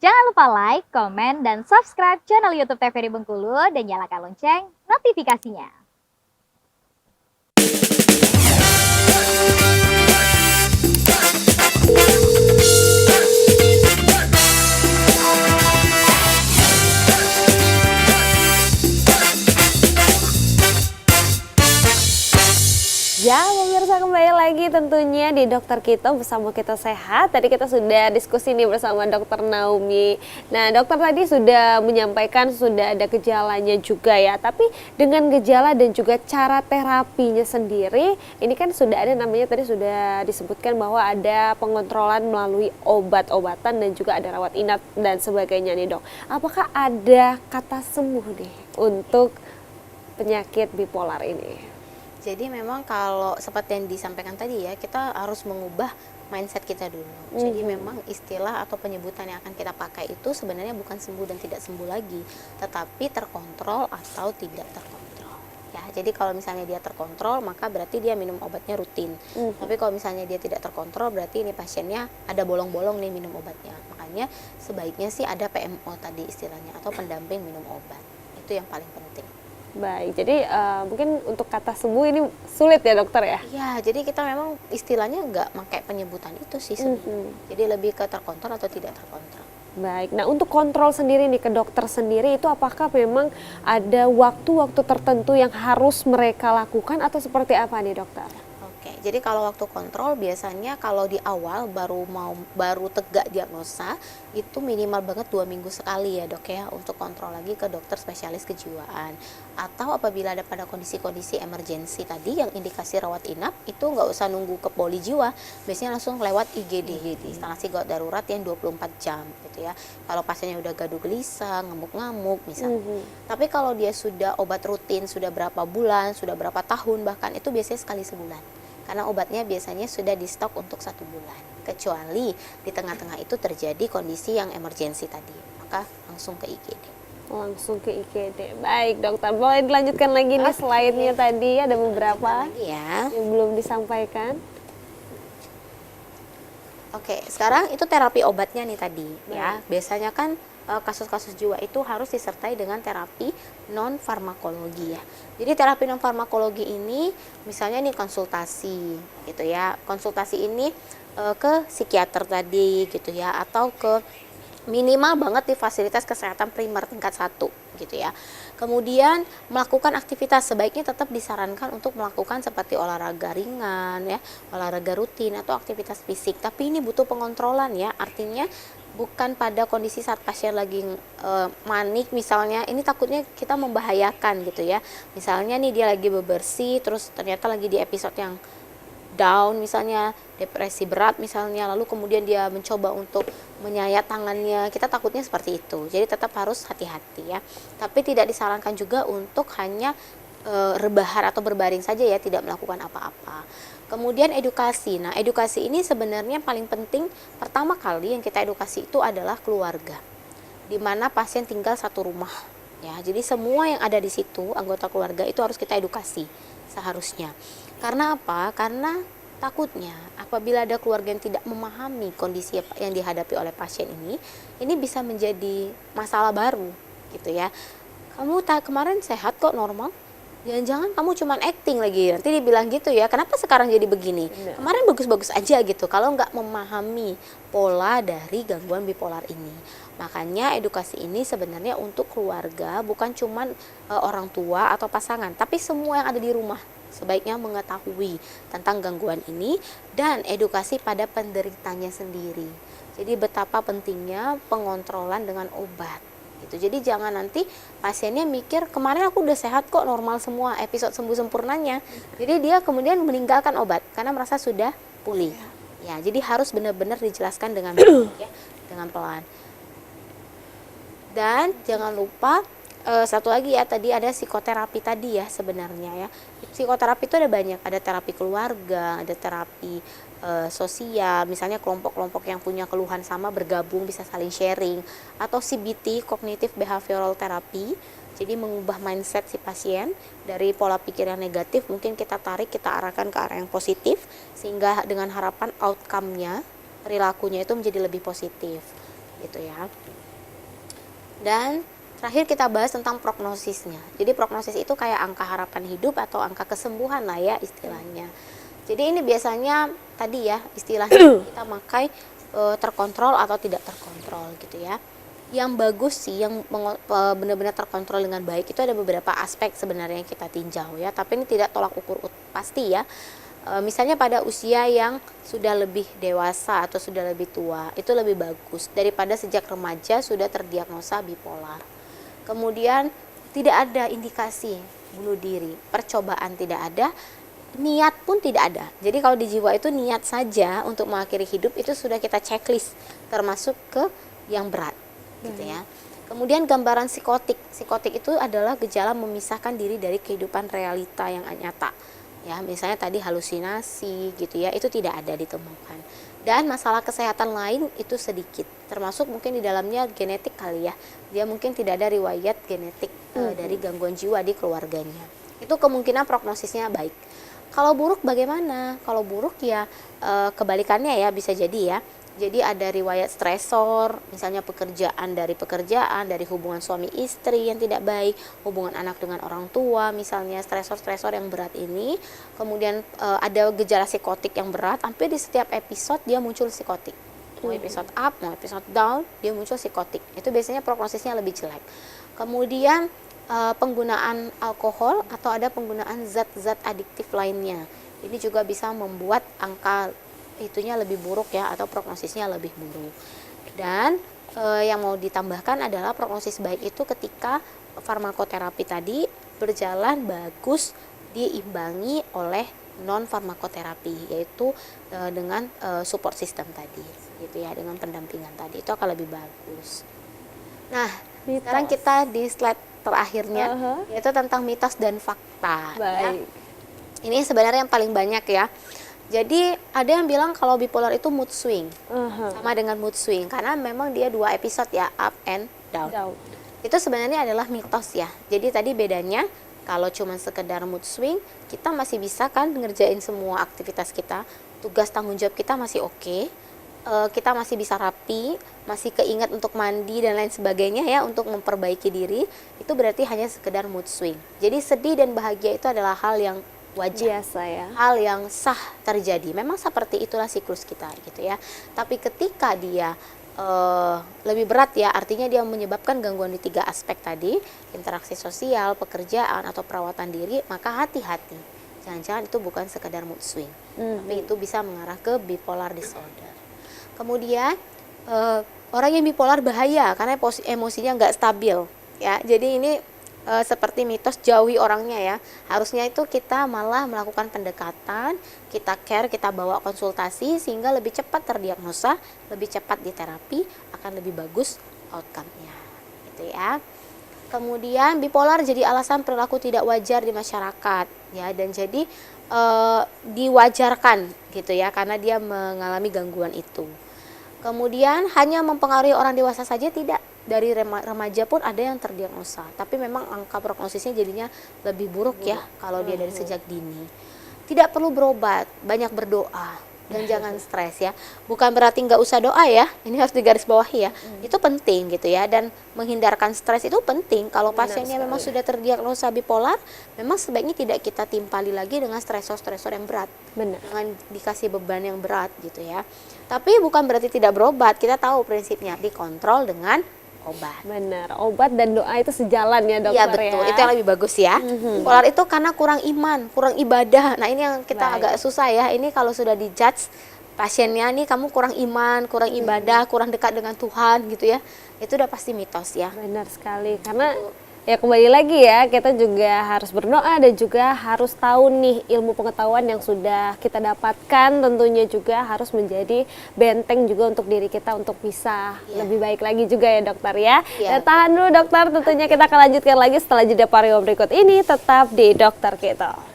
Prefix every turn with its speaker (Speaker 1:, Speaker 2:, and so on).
Speaker 1: Jangan lupa like, komen, dan subscribe channel YouTube TVRI Bengkulu dan nyalakan lonceng notifikasinya.
Speaker 2: Ya, pemirsa kembali lagi tentunya di Dokter Kita bersama Kita Sehat. Tadi kita sudah diskusi nih bersama Dokter Naomi. Nah, dokter tadi sudah menyampaikan sudah ada gejalanya juga ya. Tapi dengan gejala dan juga cara terapinya sendiri, ini kan sudah ada namanya tadi sudah disebutkan bahwa ada pengontrolan melalui obat-obatan dan juga ada rawat inap dan sebagainya nih dok. Apakah ada kata sembuh nih untuk penyakit bipolar ini?
Speaker 3: Jadi memang kalau seperti yang disampaikan tadi ya, kita harus mengubah mindset kita dulu. Jadi memang istilah atau penyebutan yang akan kita pakai itu sebenarnya bukan sembuh dan tidak sembuh lagi, tetapi terkontrol atau tidak terkontrol. Ya, jadi kalau misalnya dia terkontrol, maka berarti dia minum obatnya rutin. Tapi kalau misalnya dia tidak terkontrol, berarti ini pasiennya ada bolong-bolong nih minum obatnya. Makanya sebaiknya sih ada PMO tadi istilahnya, atau pendamping minum obat. Itu yang paling penting.
Speaker 2: Baik, jadi mungkin untuk kata sembuh ini sulit ya dokter ya?
Speaker 3: Ya, jadi kita memang istilahnya nggak pakai penyebutan itu sih sebenarnya. Jadi lebih ke terkontrol atau tidak terkontrol.
Speaker 2: Baik, nah untuk kontrol sendiri nih ke dokter sendiri itu apakah memang ada waktu-waktu tertentu yang harus mereka lakukan atau seperti apa nih dokter?
Speaker 3: Oke, jadi kalau waktu kontrol biasanya kalau di awal baru tegak diagnosa itu minimal banget 2 minggu sekali ya dok ya, untuk kontrol lagi ke dokter spesialis kejiwaan. Atau apabila ada pada kondisi-kondisi emergensi tadi yang indikasi rawat inap, itu nggak usah nunggu ke poli jiwa, biasanya langsung lewat IGD, instalasi gawat darurat yang 24 jam gitu ya. Kalau pasiennya udah gaduh gelisah, ngamuk-ngamuk misalnya. Tapi kalau dia sudah obat rutin, sudah berapa bulan, sudah berapa tahun bahkan, itu biasanya sekali sebulan. Karena obatnya biasanya sudah di stok untuk 1 bulan. Kecuali di tengah-tengah itu terjadi kondisi yang emergensi tadi, maka langsung ke IGD.
Speaker 2: Langsung ke IGD. Baik dokter, boleh dilanjutkan lagi nih slide-nya tadi ada beberapa
Speaker 3: Ya.
Speaker 2: yang belum disampaikan.
Speaker 3: Oke, sekarang itu terapi obatnya nih tadi ya. Biasanya kan kasus-kasus jiwa itu harus disertai dengan terapi non farmakologi ya. Jadi terapi non farmakologi ini misalnya nih konsultasi gitu ya. Konsultasi ini ke psikiater tadi gitu ya, atau ke minimal banget di fasilitas kesehatan primer tingkat 1 gitu ya. Kemudian melakukan aktivitas, sebaiknya tetap disarankan untuk melakukan seperti olahraga ringan ya, olahraga rutin atau aktivitas fisik. Tapi ini butuh pengontrolan ya, artinya bukan pada kondisi saat pasien lagi manik misalnya, ini takutnya kita membahayakan gitu ya. Misalnya nih dia lagi bebersih, terus ternyata lagi di episode yang down misalnya, depresi berat misalnya, lalu kemudian dia mencoba untuk menyayat tangannya, kita takutnya seperti itu. Jadi tetap harus hati-hati ya. Tapi tidak disarankan juga untuk hanya rebahan atau berbaring saja ya, tidak melakukan apa-apa. Kemudian edukasi. Nah, edukasi ini sebenarnya paling penting, pertama kali yang kita edukasi itu adalah keluarga, di mana pasien tinggal satu rumah ya. Jadi semua yang ada di situ, anggota keluarga itu harus kita edukasi seharusnya. Karena apa? Karena takutnya apabila ada keluarga yang tidak memahami kondisi yang dihadapi oleh pasien ini bisa menjadi masalah baru gitu ya. Kamu kemarin sehat kok, normal, jangan-jangan kamu cuman acting lagi, nanti dibilang gitu ya, kenapa sekarang jadi begini, kemarin bagus-bagus aja gitu, kalau nggak memahami pola dari gangguan bipolar ini. Makanya edukasi ini sebenarnya untuk keluarga, bukan cuman orang tua atau pasangan, tapi semua yang ada di rumah sebaiknya mengetahui tentang gangguan ini dan edukasi pada penderitanya sendiri. Jadi betapa pentingnya pengontrolan dengan obat gitu. Jadi jangan nanti pasiennya mikir kemarin aku udah sehat kok, normal semua, episode sembuh sempurnanya. Jadi dia kemudian meninggalkan obat karena merasa sudah pulih. Ya, jadi harus benar-benar dijelaskan dengan baik ya, dengan pelan. Dan jangan lupa satu lagi ya, tadi ada psikoterapi tadi ya sebenarnya ya. Psikoterapi itu ada banyak, ada terapi keluarga, ada terapi sosial, misalnya kelompok-kelompok yang punya keluhan sama bergabung bisa saling sharing, atau CBT, Cognitive Behavioral Therapy. Jadi mengubah mindset si pasien dari pola pikir yang negatif, mungkin kita tarik, kita arahkan ke arah yang positif, sehingga dengan harapan outcome-nya, perilakunya itu menjadi lebih positif. gitu ya. Dan terakhir kita bahas tentang prognosisnya. Jadi prognosis itu kayak angka harapan hidup atau angka kesembuhan lah ya istilahnya. Jadi ini biasanya tadi ya istilahnya kita pakai terkontrol atau tidak terkontrol gitu ya. Yang bagus sih, yang benar-benar terkontrol dengan baik itu ada beberapa aspek sebenarnya yang kita tinjau ya. Tapi ini tidak tolak ukur pasti ya. Misalnya pada usia yang sudah lebih dewasa atau sudah lebih tua, itu lebih bagus daripada sejak remaja sudah terdiagnosa bipolar. Kemudian tidak ada indikasi bunuh diri, percobaan tidak ada, niat pun tidak ada. Jadi kalau di jiwa itu niat saja untuk mengakhiri hidup itu sudah kita checklist, termasuk ke yang berat, gitu ya. Kemudian gambaran psikotik, psikotik itu adalah gejala memisahkan diri dari kehidupan realita yang nyata. Ya, misalnya tadi halusinasi gitu ya, itu tidak ada ditemukan. Dan masalah kesehatan lain itu sedikit, termasuk mungkin di dalamnya genetik kali ya. Dia mungkin tidak ada riwayat genetik dari gangguan jiwa di keluarganya. Itu kemungkinan prognosisnya baik. Kalau buruk bagaimana? Kalau buruk ya kebalikannya ya, bisa jadi ya. Jadi ada riwayat stresor, misalnya pekerjaan, dari hubungan suami istri yang tidak baik, hubungan anak dengan orang tua, misalnya stresor-stresor yang berat ini. Kemudian ada gejala psikotik yang berat, hampir di setiap episode dia muncul psikotik. Mau episode up, mau episode down, dia muncul psikotik. Itu biasanya prognosisnya lebih jelek. Kemudian penggunaan alkohol atau ada penggunaan zat-zat adiktif lainnya. Ini juga bisa membuat angka itunya lebih buruk ya, atau prognosisnya lebih buruk. Dan yang mau ditambahkan adalah prognosis baik itu ketika farmakoterapi tadi berjalan bagus diimbangi oleh non farmakoterapi, yaitu dengan support system tadi gitu ya, dengan pendampingan tadi itu akan lebih bagus. Nah, sekarang kita di slide terakhirnya yaitu tentang mitos dan fakta.
Speaker 2: Baik.
Speaker 3: Ya. Ini sebenarnya yang paling banyak ya. Jadi ada yang bilang kalau bipolar itu mood swing, sama dengan mood swing, karena memang dia 2 episode ya, up and down. Itu sebenarnya adalah mitos ya. Jadi tadi bedanya kalau cuma sekedar mood swing, kita masih bisa kan ngerjain semua aktivitas kita, tugas tanggung jawab kita masih oke, kita masih bisa rapi, masih keingat untuk mandi dan lain sebagainya ya, untuk memperbaiki diri. Itu berarti hanya sekedar mood swing. Jadi sedih dan bahagia itu adalah hal yang wajar,
Speaker 2: biasa ya,
Speaker 3: hal yang sah terjadi. Memang seperti itulah siklus kita gitu ya. Tapi ketika dia lebih berat ya, artinya dia menyebabkan gangguan di 3 aspek tadi, interaksi sosial, pekerjaan, atau perawatan diri, maka hati-hati. Jangan-jangan itu bukan sekedar mood swing, tapi itu bisa mengarah ke bipolar disorder. Kemudian orang yang bipolar bahaya karena emosinya nggak stabil ya. Jadi ini seperti mitos, jauhi orangnya ya. Harusnya itu kita malah melakukan pendekatan, kita care, kita bawa konsultasi sehingga lebih cepat terdiagnosa, lebih cepat diterapi, akan lebih bagus outcome-nya gitu ya. Kemudian bipolar jadi alasan perilaku tidak wajar di masyarakat ya, dan jadi diwajarkan gitu ya karena dia mengalami gangguan itu. Kemudian hanya mempengaruhi orang dewasa saja tidak, dari remaja pun ada yang terdiagnosa, tapi memang angka prognosisnya jadinya lebih buruk ya kalau dia dari sejak dini. Tidak perlu berobat, banyak berdoa dan jangan stres ya. Bukan berarti nggak usah doa ya, ini harus digarisbawahi ya. Itu penting gitu ya, dan menghindarkan stres itu penting. Kalau pasiennya memang sudah terdiagnosa bipolar, memang sebaiknya tidak kita timpali lagi dengan stresor-stresor yang berat.
Speaker 2: Benar.
Speaker 3: Dengan dikasih beban yang berat gitu ya. Tapi bukan berarti tidak berobat, kita tahu prinsipnya, dikontrol dengan obat.
Speaker 2: Benar, obat dan doa itu sejalan ya dokter ya.
Speaker 3: Iya betul, itu yang lebih bagus ya. Bipolar itu karena kurang iman, kurang ibadah. Nah ini yang kita agak susah ya. Ini kalau sudah dijudge pasiennya, nih kamu kurang iman, kurang ibadah, kurang dekat dengan Tuhan gitu ya. Itu udah pasti mitos ya.
Speaker 2: Benar sekali, karena ya kembali lagi ya, kita juga harus berdoa dan juga harus tahu nih ilmu pengetahuan yang sudah kita dapatkan, tentunya juga harus menjadi benteng juga untuk diri kita untuk bisa lebih baik lagi juga ya dokter ya. Dan tahan dulu dokter, tentunya kita akan lanjutkan lagi setelah jeda pariwara berikut ini, tetap di Dokter Keto.